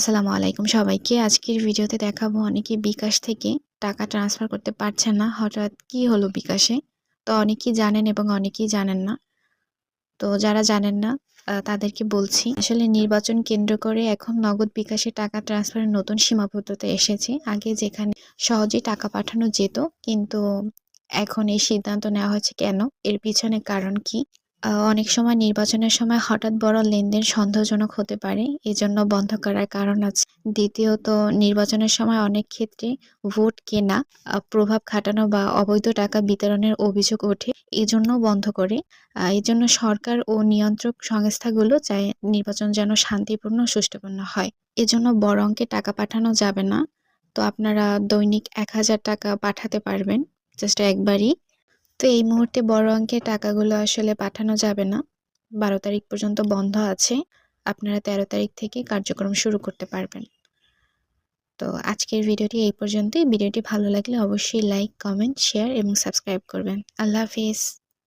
আসসালামু আলাইকুম সবাইকে। আজকের ভিডিওতে দেখাবো অনেকে বিকাশ থেকে টাকা ট্রান্সফার করতে পারছেন না। হঠাৎ কি হলো বিকাশে? তো অনেকেই জানেন এবং অনেকেই জানেন না। তো যারা জানেন না তাদেরকে বলছি। আসলে নির্বাচন কেন্দ্র করে এখন নগদ বিকাশে টাকা ট্রান্সফারের নতুন সীমাবদ্ধতা এসেছে। আগে যেখানে সহজেই টাকা পাঠানো যেত, কিন্তু এখন এই সিদ্ধান্ত নেওয়া হয়েছে কেন? এর পিছনে কারণ কি? অনেক সময় নির্বাচনের সময় হঠাৎ বড় লেনদেন সন্দেহজনক হতে পারে। এজন্য বন্ধ করার কারণ আছে। দ্বিতীয়ত, নির্বাচনের সময় অনেক ক্ষেত্রে ভোট কেনা, প্রভাব খাটানো বা অবৈধ টাকা বিতরণের অভিযোগ ওঠে। এজন্য বন্ধ করে। এজন্য সরকার ও নিয়ন্ত্রক সংস্থাগুলো চায় নির্বাচন যেন শান্তিপূর্ণ ও সুষ্ঠুপূর্ণ হয়। এজন্য বড় অঙ্কে টাকা পাঠানো যাবে না। তো আপনারা দৈনিক ১,০০০ টাকা পাঠাতে পারবেন জাস্ট একবারই। তো এই মুহূর্তে বড় অঙ্কের টাকাগুলো আসলে পাঠানো যাবে না। ১২ তারিখ পর্যন্ত বন্ধ আছে। আপনারা ১৩ তারিখ থেকে কার্যক্রম শুরু করতে পারবেন। তো আজকের ভিডিওটি এই পর্যন্তই। ভিডিওটি ভালো লাগলে অবশ্যই লাইক, কমেন্ট, শেয়ার এবং সাবস্ক্রাইব করবেন। আল্লাহ হাফেজ।